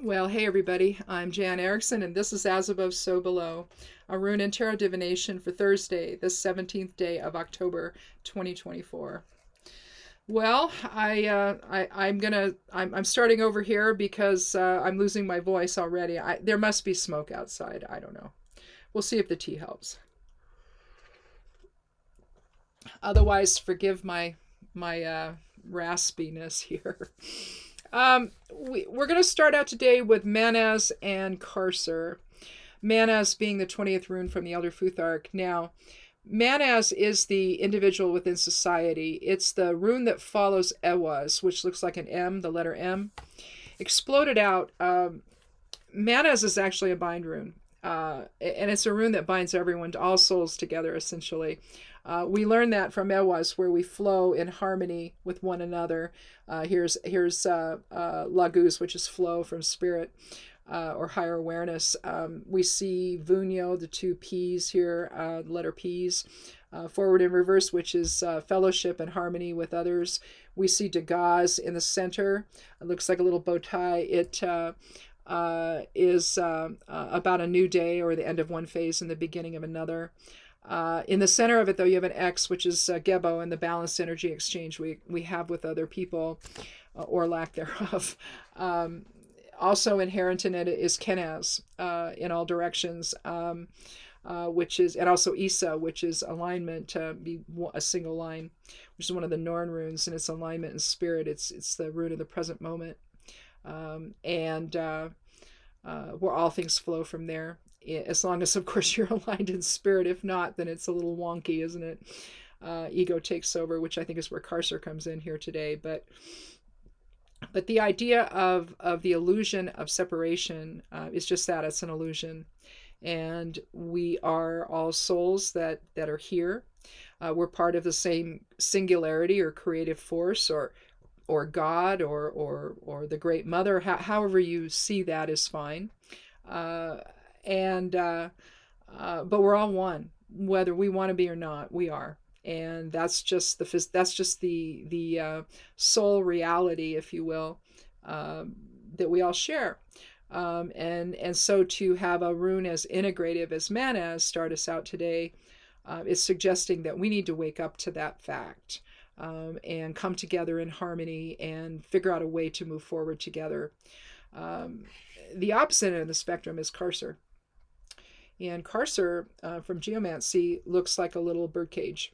Well, hey everybody, I'm Jan Erickson, and this is As Above, So Below, a rune and tarot divination for Thursday, the 17th day of October, 2024. Well, I'm starting over here because I'm losing my voice already. There must be smoke outside. I don't know. We'll see if the tea helps. Otherwise, forgive my raspiness here. We're going to start out today with Manaz and Karser. Manaz being the 20th rune from the Elder Futhark. Now, Manaz is the individual within society. It's the rune that follows Ewaz, which looks like an M, the letter M. Exploded out. Manaz is actually a bind rune. And it's a rune that binds everyone, all souls together, essentially. We learn that from Ewaz, where we flow in harmony with one another. Here's Laguz, which is flow from spirit or higher awareness. We see Vunyo, the two P's here, letter P's, forward and reverse, which is fellowship and harmony with others. We see Dagaz in the center. It looks like a little bow tie. It is about a new day or the end of one phase and the beginning of another. In the center of it, though, you have an X, which is Gebo, and the balanced energy exchange we have with other people, or lack thereof. Also inherent in it is Kenaz in all directions, which is, and also Isa, which is alignment, to be a single line, which is one of the Norn runes, and it's alignment in spirit. It's the rune of the present moment, and where all things flow from there. As long as, of course, you're aligned in spirit. If not, then it's a little wonky, isn't it? Ego takes over, which I think is where Karser comes in here today. But the idea of the illusion of separation is just that. It's an illusion. And we are all souls that are here. We're part of the same singularity or creative force or God or the Great Mother. However you see that is fine. But we're all one, whether we want to be or not. We are, and that's just the soul reality, if you will, that we all share. And so to have a rune as integrative as Manaz start us out today is suggesting that we need to wake up to that fact. And come together in harmony and figure out a way to move forward together. The opposite end of the spectrum is Karser. And Karser from Geomancy looks like a little birdcage.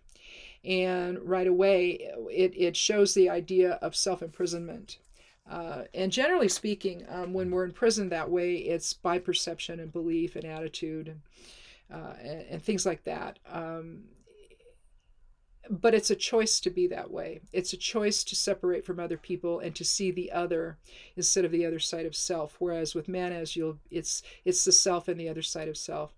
And right away, it shows the idea of self-imprisonment. And generally speaking, when we're imprisoned that way, it's by perception and belief and attitude and things like that. But it's a choice to be that way. It's a choice to separate from other people and to see the other instead of the other side of self. Whereas with Manaz, it's the self and the other side of self.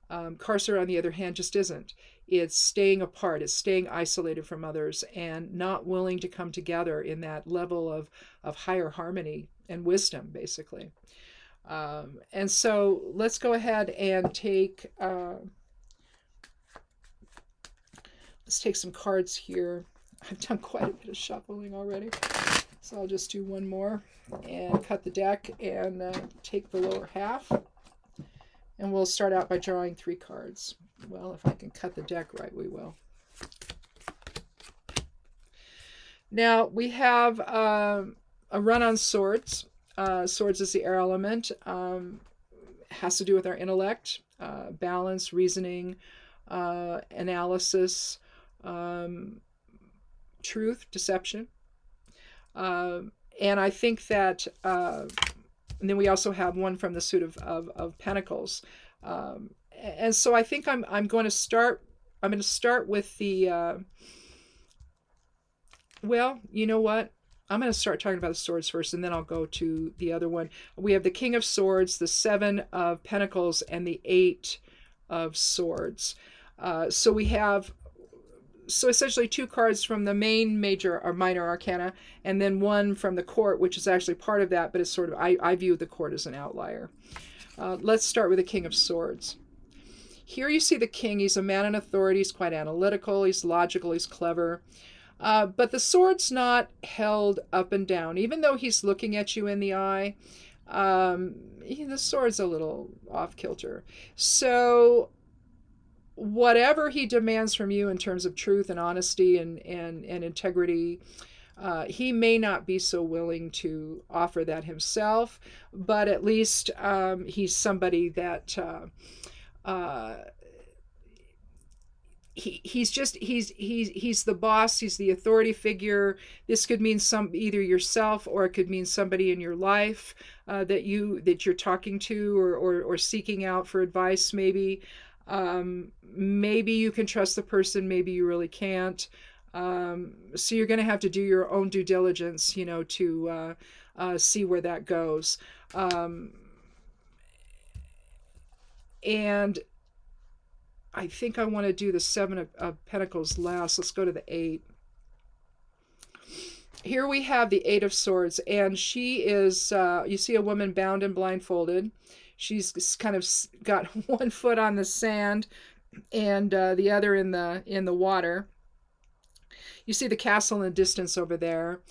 Karser, on the other hand, just isn't. It's staying apart. It's staying isolated from others and not willing to come together in that level of higher harmony and wisdom, basically. And so let's go ahead and take... let's take some cards here. I've done quite a bit of shuffling already. So I'll just do one more and cut the deck and take the lower half. And we'll start out by drawing 3 cards. Well, if I can cut the deck right, we will. Now we have a run on swords. Swords is the air element. Has to do with our intellect, balance, reasoning, analysis, truth, deception. And I think that, and then we also have one from the suit of Pentacles. And so I think I'm going to start with the, well, you know what? I'm going to start talking about the swords first, and then I'll go to the other one. We have the King of Swords, the 7 of Pentacles, and the 8 of Swords. So we have, essentially 2 cards from the main major or minor arcana, and then one from the court, which is actually part of that, but it's sort of, I view the court as an outlier. Let's start with the King of Swords. Here you see the king. He's a man in authority. He's quite analytical. He's logical. He's clever. But the sword's not held up and down. Even though he's looking at you in the eye, The sword's a little off kilter. So whatever he demands from you in terms of truth and honesty and integrity, he may not be so willing to offer that himself, but at least he's somebody that uh, he's the boss. He's the authority figure. This could mean either yourself, or it could mean somebody in your life that you're talking to, or seeking out for advice. Maybe you can trust the person. Maybe you really can't. So you're going to have to do your own due diligence, to see where that goes. And I think I want to do the Seven of Pentacles last. Let's go to the Eight. Here we have the Eight of Swords, and she is, you see a woman bound and blindfolded. She's kind of got one foot on the sand and the other in the water. You see the castle in the distance over there.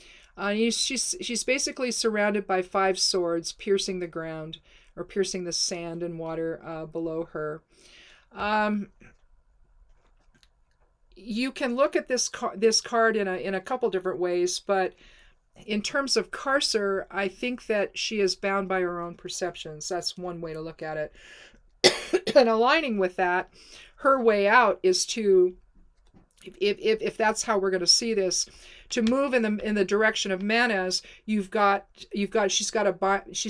She's basically surrounded by 5 swords piercing the ground, or piercing the sand and water below her. You can look at this card in a couple different ways, but in terms of Carcer, I think that she is bound by her own perceptions. That's one way to look at it. And aligning with that, her way out is to, if that's how we're going to see this, to move in the direction of Manaz. She's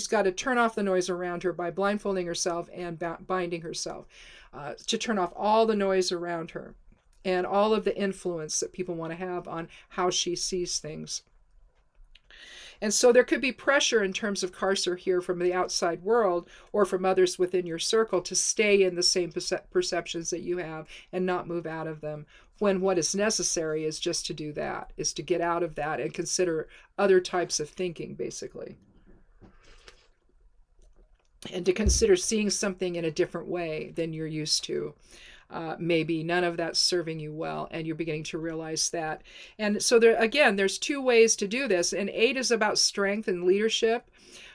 got to turn off the noise around her by blindfolding herself and binding herself, to turn off all the noise around her and all of the influence that people want to have on how she sees things. And so there could be pressure in terms of Carcer here from the outside world, or from others within your circle, to stay in the same perceptions that you have and not move out of them, when what is necessary is just to do that, is to get out of that and consider other types of thinking, basically. And to consider seeing something in a different way than you're used to. Maybe none of that's serving you well, and you're beginning to realize that. And so there's 2 ways to do this. And 8 is about strength and leadership,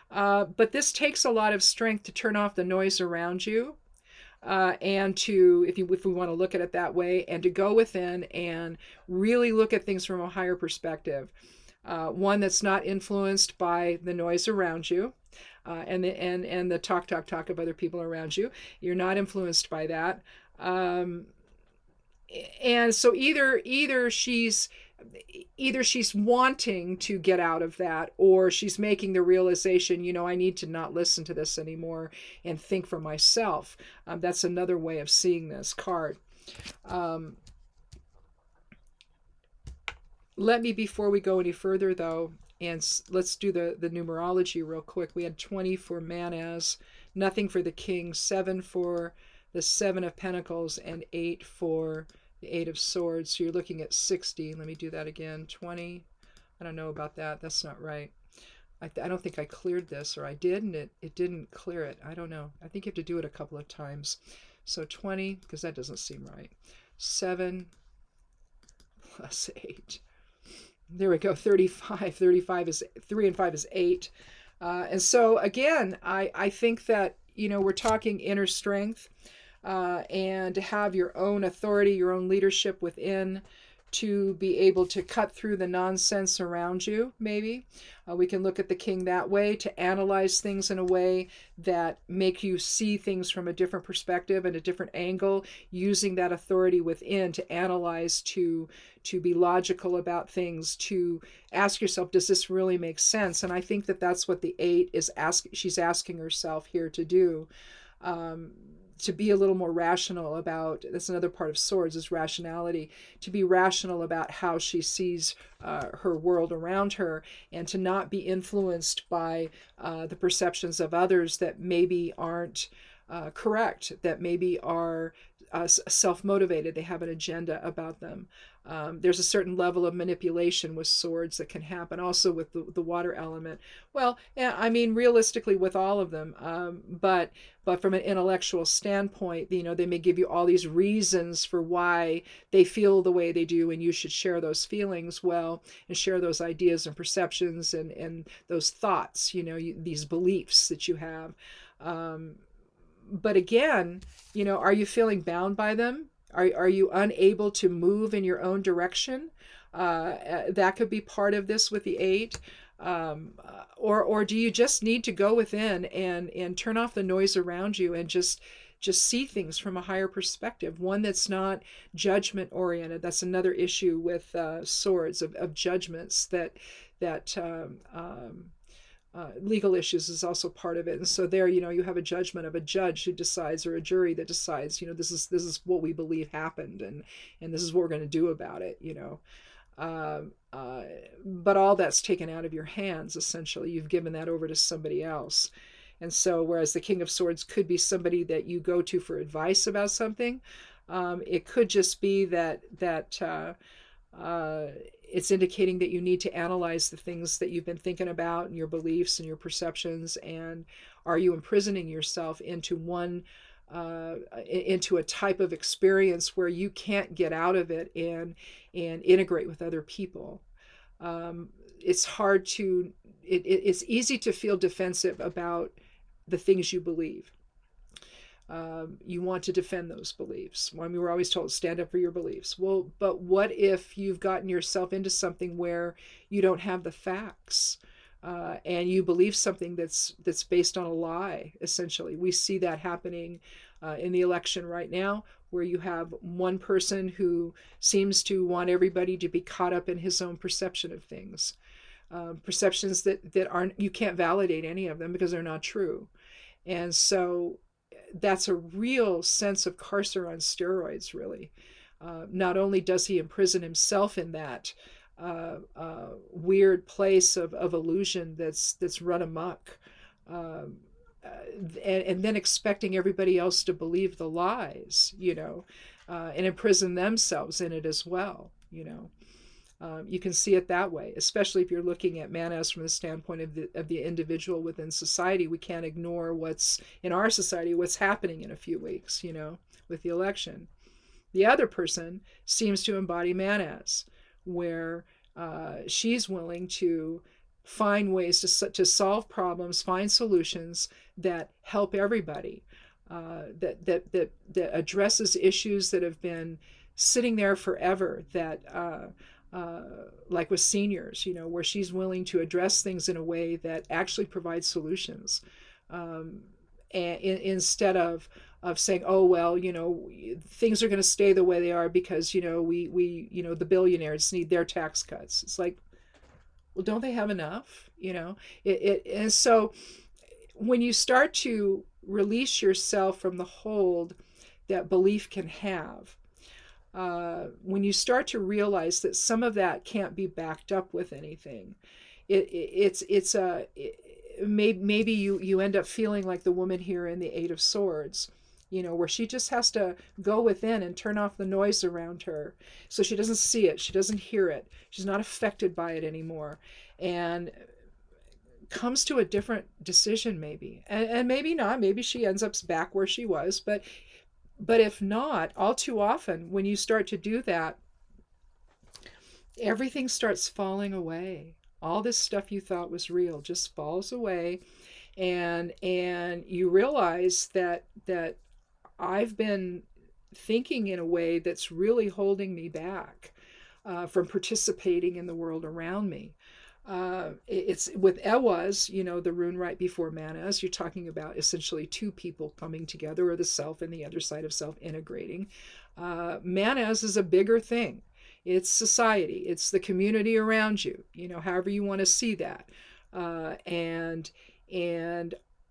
but this takes a lot of strength to turn off the noise around you, and to, if we want to look at it that way, and to go within and really look at things from a higher perspective, one that's not influenced by the noise around you. And the talk of other people around you. You're not influenced by that. And so either she's wanting to get out of that, or she's making the realization, I need to not listen to this anymore and think for myself. That's another way of seeing this card. Let me, before we go any further though, and let's do the numerology real quick. We had 20 for Manaz, nothing for the King, 7 for the 7 of Pentacles, and 8 for the 8 of Swords. So you're looking at 60. Let me do that again. 20. I don't know about that. That's not right. I don't think I cleared this, or I did, and it didn't clear it. I don't know. I think you have to do it a couple of times. So 20, because that doesn't seem right. 7 plus 8. There we go. 35. 35 is 3 and 5 is 8. And so again, I think that, we're talking inner strength, and to have your own authority, your own leadership within, to be able to cut through the nonsense around you, maybe. We can look at the King that way, to analyze things in a way that make you see things from a different perspective and a different angle, using that authority within to analyze, to be logical about things, to ask yourself, does this really make sense? And I think that that's what the 8 is she's asking herself here to do. To be a little more rational about, that's another part of Swords, is rationality, to be rational about how she sees her world around her, and to not be influenced by the perceptions of others that maybe aren't correct, that maybe are self-motivated. They have an agenda about them. There's a certain level of manipulation with swords that can happen, also with the water element. Well, yeah, I mean, realistically, with all of them, but from an intellectual standpoint, they may give you all these reasons for why they feel the way they do, and you should share those feelings well, and share those ideas and perceptions and those thoughts, these beliefs that you have. But again, are you feeling bound by them? Are you unable to move in your own direction? That could be part of this with the 8. Or do you just need to go within and turn off the noise around you and just see things from a higher perspective, one that's not judgment oriented? That's another issue with swords, of judgments that legal issues is also part of it. And so there, you have a judgment of a judge who decides, or a jury that decides, this is what we believe happened, and this is what we're going to do about it. But all that's taken out of your hands. Essentially, you've given that over to somebody else. And so, whereas the King of Swords could be somebody that you go to for advice about something, it could just be that it's indicating that you need to analyze the things that you've been thinking about, and your beliefs and your perceptions, and are you imprisoning yourself into into a type of experience where you can't get out of it and integrate with other people. It's hard to, it's easy to feel defensive about the things you believe. You want to defend those beliefs. I mean, we're always told, stand up for your beliefs. Well, but what if you've gotten yourself into something where you don't have the facts, and you believe something that's based on a lie? Essentially, we see that happening in the election right now, where you have one person who seems to want everybody to be caught up in his own perception of things, perceptions that aren't, you can't validate any of them because they're not true. And so that's a real sense of Carcer on steroids, really. Not only does he imprison himself in that weird place of illusion that's run amok, and then expecting everybody else to believe the lies, and imprison themselves in it as well. You can see it that way, especially if you're looking at manas from the standpoint of the individual within society. We can't ignore what's in our society, what's happening in a few weeks, with the election. The other person seems to embody manas, where she's willing to find ways to solve problems, find solutions that help everybody, that addresses issues that have been sitting there forever, that like with seniors, where she's willing to address things in a way that actually provides solutions, and instead of saying, oh, well, things are going to stay the way they are because, we the billionaires need their tax cuts. It's like, well, don't they have enough? And so when you start to release yourself from the hold that belief can have, when you start to realize that some of that can't be backed up with anything, maybe you end up feeling like the woman here in the 8 of Swords, where she just has to go within and turn off the noise around her, so she doesn't see it, she doesn't hear it, she's not affected by it anymore, and comes to a different decision, maybe, and maybe not. Maybe she ends up back where she was, but if not, all too often when you start to do that, everything starts falling away. All this stuff you thought was real just falls away, and you realize that I've been thinking in a way that's really holding me back from participating in the world around me. It's with Ewas, the rune right before manas, you're talking about essentially two people coming together, or the self and the other side of self integrating. Manas is a bigger thing. It's society. It's the community around you, however you want to see that. And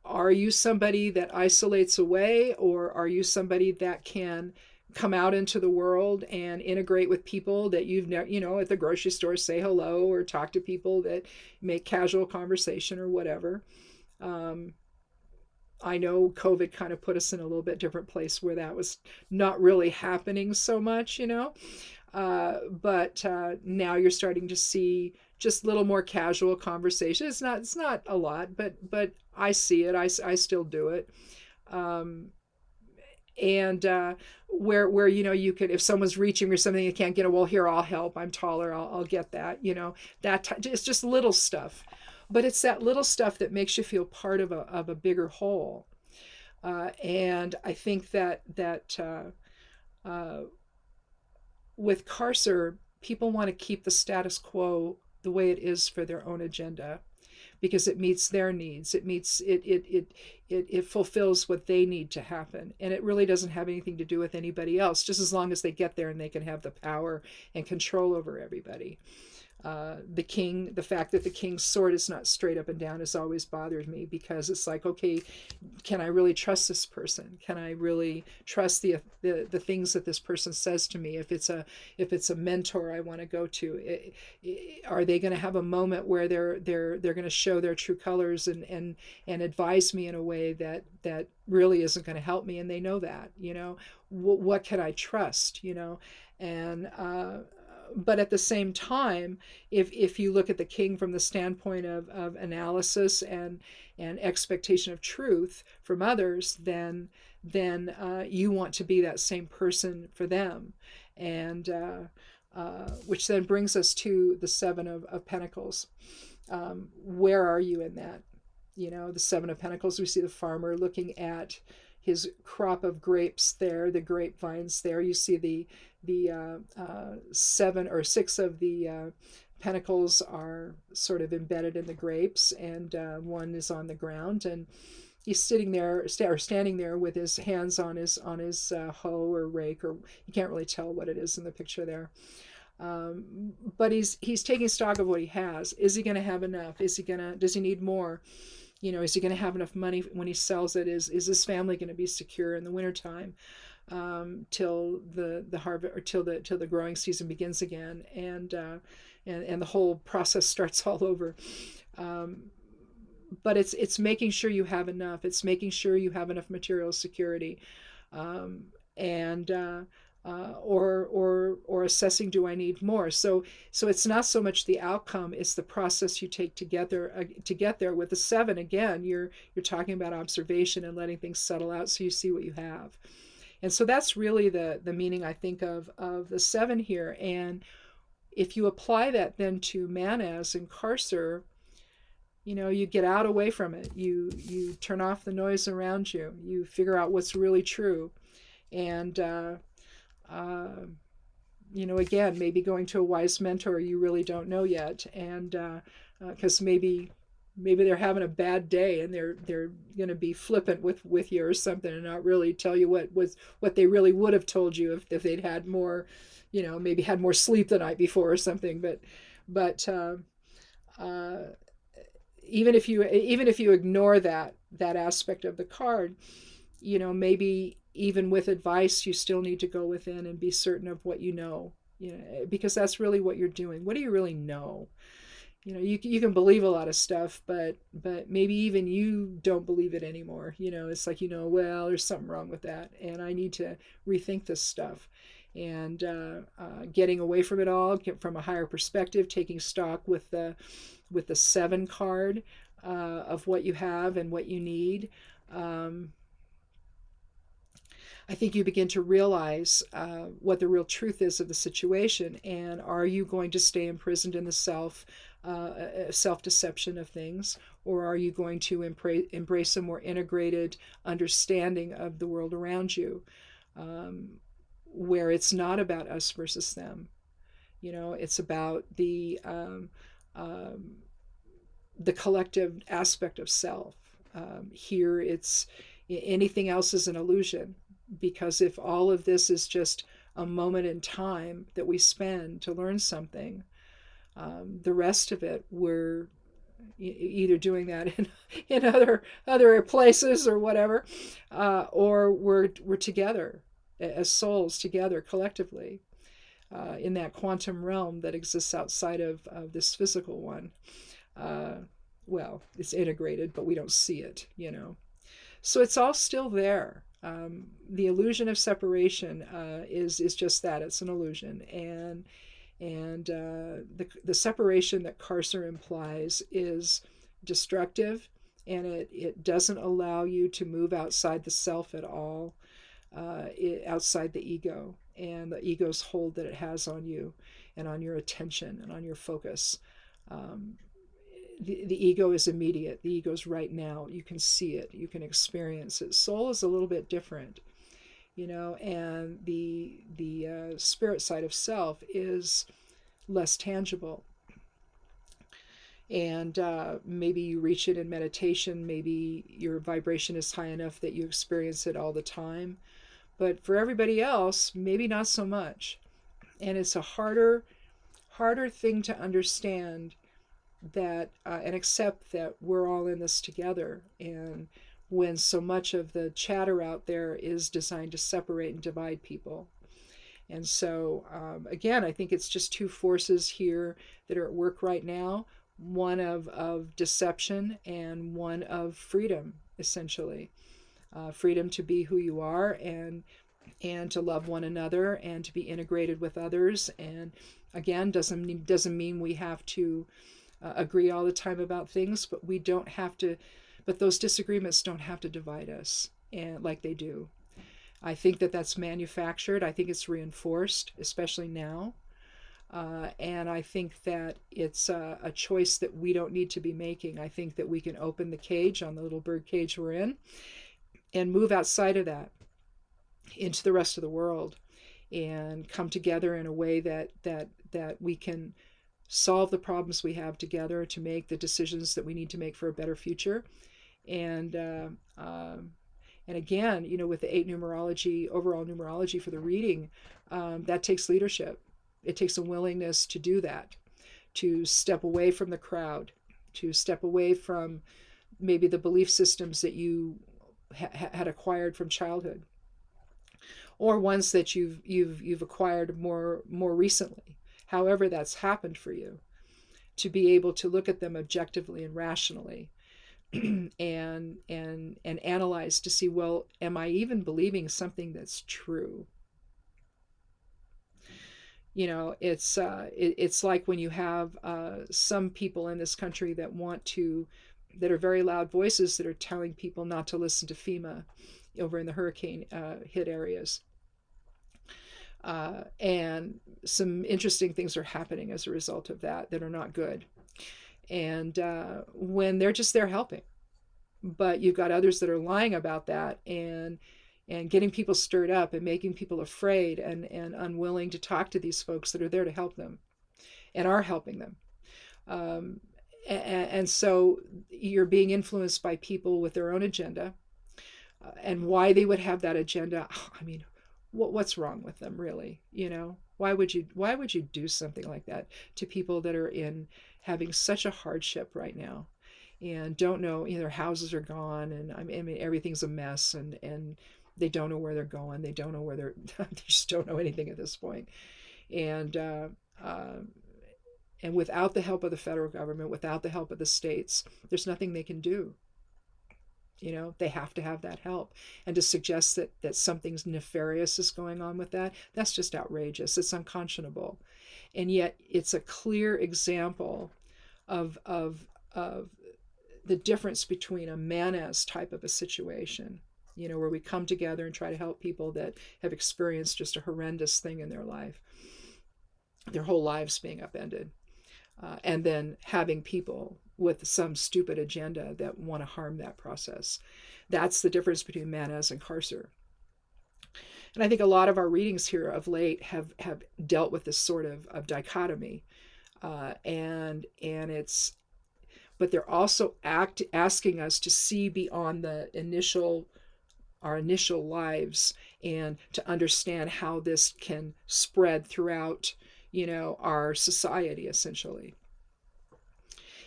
are you somebody that isolates away, or are you somebody that can come out into the world and integrate with people that you've never, at the grocery store, say hello, or talk to people that make casual conversation or whatever. I know COVID kind of put us in a little bit different place where that was not really happening so much, but now you're starting to see just little more casual conversation. It's not a lot, but I see it. I still do it. Um, and where you could, if someone's reaching or something you can't get it, well, here, I'll help, I'm taller, I'll get that, it's just little stuff, but it's that little stuff that makes you feel part of a bigger whole. And I think that uh, with Carcer, people want to keep the status quo the way it is for their own agenda, because it meets their needs. It fulfills what they need to happen, and it really doesn't have anything to do with anybody else. Just as long as they get there and they can have the power and control over everybody. The fact that the king's sword is not straight up and down has always bothered me, because it's like, okay, can I really trust this person? Can I really trust the things that this person says to me? If it's a mentor I want to go to, are they going to have a moment where they're going to show their true colors and advise me in a way that really isn't going to help me? And they know that, what can I trust, and but at the same time, if you look at the king from the standpoint of analysis and expectation of truth from others, then you want to be that same person for them. And which then brings us to the Seven of Pentacles. Where are you in that? The Seven of Pentacles, we see the farmer looking at his crop of grapes there, the grapevines there. You see the seven or six of the pentacles are sort of embedded in the grapes, and one is on the ground, and he's sitting there or standing there with his hands on his hoe or rake, or you can't really tell what it is in the picture there. But he's taking stock of what he has. Is he going to have enough? Does he need more? Is he going to have enough money when he sells it? Is his family going to be secure in the wintertime, till the harvest, or till the growing season begins again, and the whole process starts all over. But it's making sure you have enough. It's making sure you have enough material security, and or assessing, do I need more? So it's not so much the outcome, it's the process you take together to get there. With the seven, again, you're talking about observation and letting things settle out so you see what you have. And so that's really the meaning, I think, of the seven here. And if you apply that then to Manas and Carcer, you get out away from it. You turn off the noise around you. You figure out what's really true. And again, maybe going to a wise mentor you really don't know yet, and because maybe they're having a bad day and they're going to be flippant with you or something, and not really tell you what they really would have told you if they'd had more, maybe had more sleep the night before or something. But even if you ignore that aspect of the card, maybe even with advice, you still need to go within and be certain of what you know, because that's really what you're doing. What do you really know? You can believe a lot of stuff, but maybe even you don't believe it anymore. It's like, well, there's something wrong with that, and I need to rethink this stuff. And getting away from it all, get from a higher perspective, taking stock with the seven card of what you have and what you need. I think you begin to realize what the real truth is of the situation, and are you going to stay imprisoned in the self-deception of things, or are you going to embrace a more integrated understanding of the world around you, where it's not about us versus them. It's about the collective aspect of self. Here, it's anything else is an illusion. Because if all of this is just a moment in time that we spend to learn something, the rest of it, we're either doing that in other places or whatever, or we're together as souls together collectively in that quantum realm that exists outside of this physical one. Well, it's integrated, but we don't see it, So it's all still there. The illusion of separation is just that. It's an illusion, and the separation that Carcer implies is destructive, and it doesn't allow you to move outside the self at all, outside the ego and the ego's hold that it has on you and on your attention and on your focus. The ego is immediate. The ego is right now. You can see it. You can experience it. Soul is a little bit different, and the spirit side of self is less tangible. And maybe you reach it in meditation. Maybe your vibration is high enough that you experience it all the time. But for everybody else, maybe not so much. And it's a harder thing to understand that and accept that we're all in this together. And when so much of the chatter out there is designed to separate and divide people. And so, again, I think it's just two forces here that are at work right now. One of deception and one of freedom, essentially. Freedom to be who you are and to love one another and to be integrated with others. And again, doesn't mean we have to agree all the time about things, but we don't have to. But those disagreements don't have to divide us, and like they do. I think that that's manufactured. I think it's reinforced, especially now. And I think that it's a choice that we don't need to be making. I think that we can open the cage on the little bird cage we're in and move outside of that into the rest of the world and come together in a way that we can solve the problems we have together to make the decisions that we need to make for a better future. And again, with the 8 numerology, overall numerology for the reading, that takes leadership. It takes a willingness to do that, to step away from the crowd, to step away from maybe the belief systems that you had acquired from childhood, or ones that you've acquired more recently. However that's happened for you, to be able to look at them objectively and rationally, and analyze to see, well, am I even believing something that's true? It's like when you have some people in this country that are very loud voices that are telling people not to listen to FEMA over in the hurricane hit areas. And some interesting things are happening as a result of that are not good. And when they're just there helping. But you've got others that are lying about that and getting people stirred up and making people afraid and unwilling to talk to these folks that are there to help them and are helping them. And so you're being influenced by people with their own agenda, and why they would have that agenda. I mean, what's wrong with them, really? Why would you do something like that to people that are having such a hardship right now and don't know, their houses are gone, and I mean everything's a mess, and they don't know where they're going. They don't know where they just don't know anything at this point. And without the help of the federal government, without the help of the states, there's nothing they can do. They have to have that help. And to suggest that something's nefarious is going on with that's just outrageous. It's unconscionable. And yet it's a clear example of the difference between a manas type of a situation, where we come together and try to help people that have experienced just a horrendous thing in their life, their whole lives being upended, and then having people with some stupid agenda that want to harm that process. That's the difference between manas and Carcer. And I think a lot of our readings here of late have dealt with this sort of dichotomy, and it's, but they're also asking us to see beyond our initial lives and to understand how this can spread throughout, our society, essentially.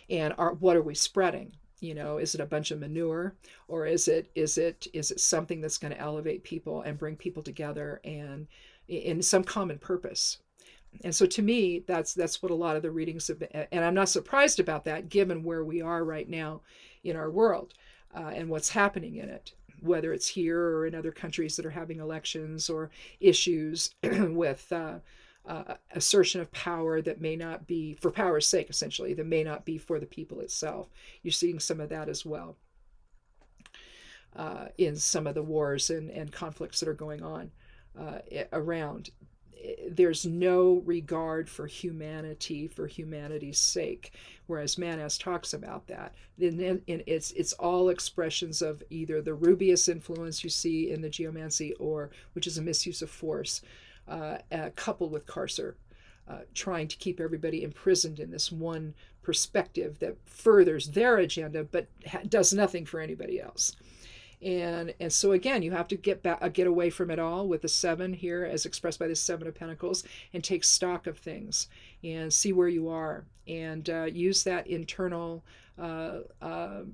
And what are we spreading? Is it a bunch of manure, or is it something that's going to elevate people and bring people together and in some common purpose? And so to me, that's what a lot of the readings have been, and I'm not surprised about that given where we are right now in our world and what's happening in it. whether it's here or in other countries that are having elections or issues with assertion of power that may not be for power's sake, essentially, that may not be for the people itself. You're seeing some of that as well in some of the wars and conflicts that are going on around. There's no regard for humanity for humanity's sake, whereas Manas talks about that. And it's all expressions of either the Rubius influence you see in the Geomancy, or which is a misuse of force, coupled with Carcer, trying to keep everybody imprisoned in this one perspective that furthers their agenda but does nothing for anybody else. And so again, you have to get away from it all with the 7 here, as expressed by the 7 of Pentacles, and take stock of things and see where you are, and use that internal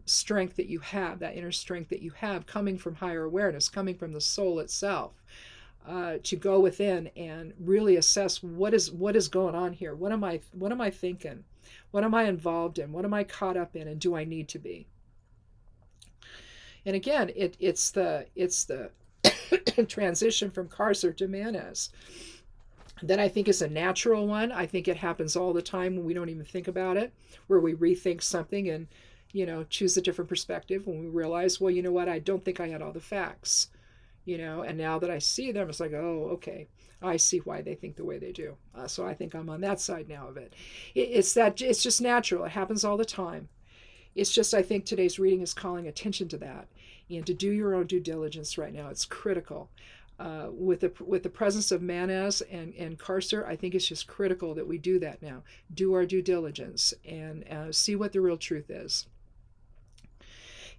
strength that you have, that inner strength that you have, coming from higher awareness, coming from the soul itself, to go within and really assess what is going on here. What am I thinking? What am I involved in? What am I caught up in? And do I need to be? And again, it's the transition from Carcer to Manas that I think is a natural one. I think it happens all the time when we don't even think about it, where we rethink something and, choose a different perspective when we realize, well, you know what, I don't think I had all the facts, and now that I see them, it's like, oh, okay, I see why they think the way they do. So I think I'm on that side now of it. It's just natural. It happens all the time. It's just, I think today's reading is calling attention to that, and to do your own due diligence right now. It's critical. With the presence of Manas and Carcer, I think it's just critical that we do that now. Do our due diligence and see what the real truth is.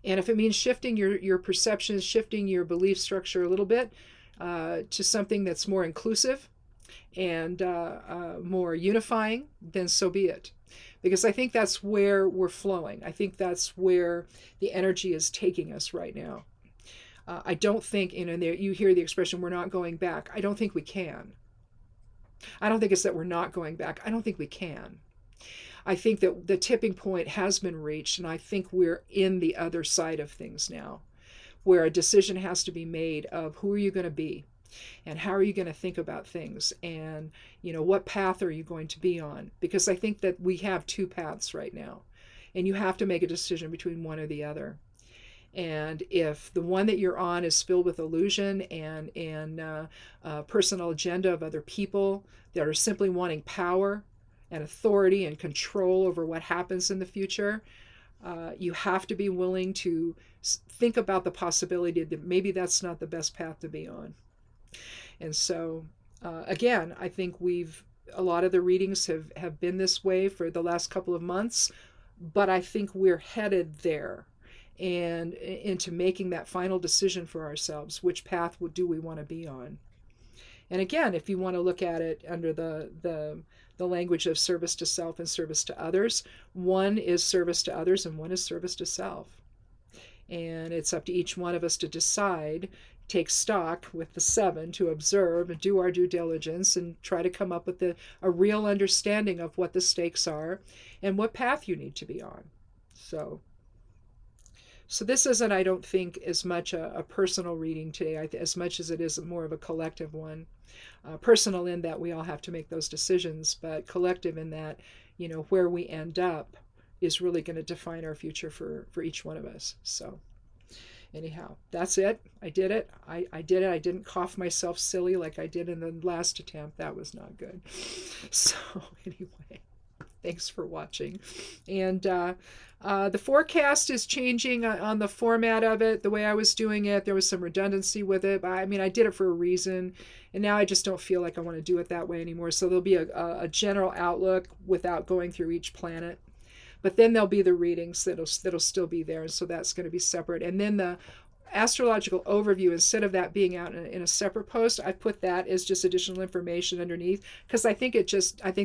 And if it means shifting your perceptions, shifting your belief structure a little bit to something that's more inclusive and more unifying, then so be it. Because I think that's where we're flowing. I think that's where the energy is taking us right now. I don't think, you hear the expression, we're not going back. I don't think we can. I don't think it's that we're not going back. I don't think we can. I think that the tipping point has been reached, and I think we're in the other side of things now, where a decision has to be made of who are you going to be? And how are you going to think about things? And, what path are you going to be on? Because I think that we have 2 paths right now, and you have to make a decision between one or the other. And if the one that you're on is filled with illusion and personal agenda of other people that are simply wanting power and authority and control over what happens in the future, you have to be willing to think about the possibility that maybe that's not the best path to be on. And so, again, I think a lot of the readings have been this way for the last couple of months, but I think we're headed there and into making that final decision for ourselves. Which path do we want to be on? And again, if you want to look at it under the language of service to self and service to others, one is service to others and one is service to self. And it's up to each one of us to decide, take stock with the 7 to observe and do our due diligence and try to come up with a real understanding of what the stakes are and what path you need to be on. So this isn't, I don't think, as much a personal reading today, as much as it is more of a collective one. Personal in that we all have to make those decisions, but collective in that, where we end up is really going to define our future for each one of us. So anyhow, that's it. I did it. I did it. I didn't cough myself silly like I did in the last attempt. That was not good. So anyway, thanks for watching. And the forecast is changing on the format of it. The way I was doing it, there was some redundancy with it. But I did it for a reason. And now I just don't feel like I want to do it that way anymore. So there'll be a general outlook without going through each planet. But then there'll be the readings that'll still be there. And so that's going to be separate. And then the astrological overview, instead of that being out in a separate post, I put that as just additional information underneath, because I think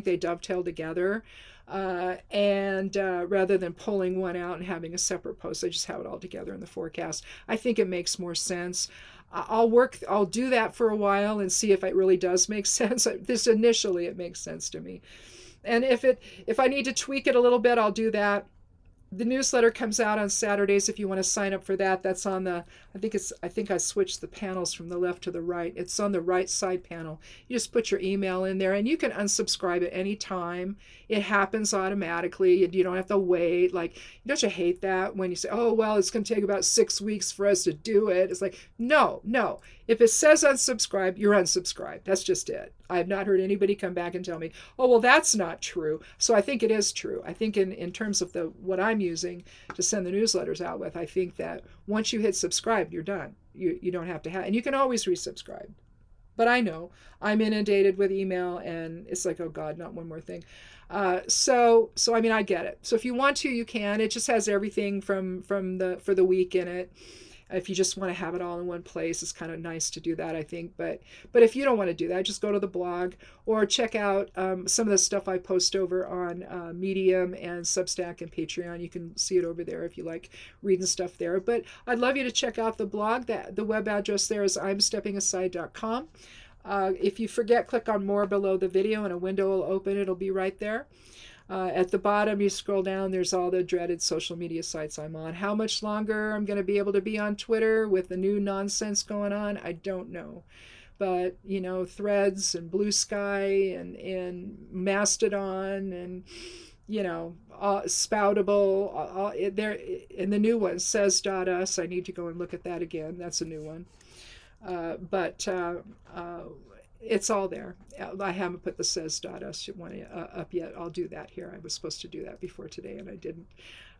they dovetail together. And rather than pulling one out and having a separate post, I just have it all together in the forecast. I think it makes more sense. I'll do that for a while and see if it really does make sense. Initially it makes sense to me. And if I need to tweak it a little bit, I'll do that. The newsletter comes out on Saturdays if you want to sign up for that. That's on the, I think I switched the panels from the left to the right. It's on the right side panel. You just put your email in there and you can unsubscribe at any time. It happens automatically. You don't have to wait. Like, don't you hate that when you say, oh, well, it's going to take about 6 weeks for us to do it? It's like, no. If it says unsubscribe, you're unsubscribed. That's just it. I have not heard anybody come back and tell me, oh, well, that's not true. So I think it is true. I think in terms of what I'm using to send the newsletters out with, I think that once you hit subscribe, you're done. You don't have to have, and you can always resubscribe. But I know I'm inundated with email and it's like, oh God, not one more thing. So I mean, I get it. So if you want to, you can. It just has everything for the week in it. If you just want to have it all in one place, it's kind of nice to do that, I think. But if you don't want to do that, just go to the blog or check out some of the stuff I post over on Medium and Substack and Patreon. You can see it over there if you like reading stuff there. But I'd love you to check out the blog. The web address there is imsteppingaside.com. If you forget, click on more below the video and a window will open. It'll be right there. At the bottom, you scroll down, there's all the dreaded social media sites I'm on. How much longer I'm going to be able to be on Twitter with the new nonsense going on, I don't know. But, Threads and Blue Sky and Mastodon and, Spoutable, there, and the new one, says.us. I need to go and look at that again. That's a new one. But it's all there. I haven't put the says.us one up yet. I'll do that here. I was supposed to do that before today and I didn't.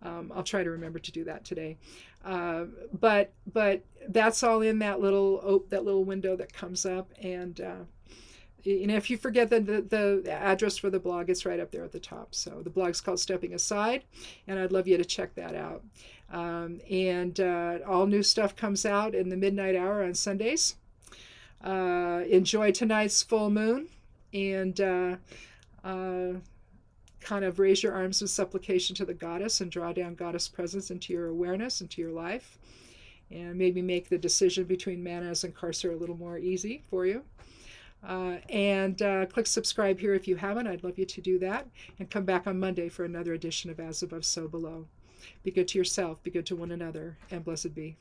I'll try to remember to do that today. But that's all in that little window that comes up. And if you forget the address for the blog, it's right up there at the top. So the blog's called Stepping Aside, and I'd love you to check that out. And all new stuff comes out in the midnight hour on Sundays. Enjoy tonight's full moon and kind of raise your arms in supplication to the goddess and draw down goddess presence into your awareness, into your life, and maybe make the decision between Manas and Karser a little more easy for you. And click subscribe here if you haven't. I'd love you to do that, and come back on Monday for another edition of As Above, So Below. Be good to yourself, be good to one another, and blessed be.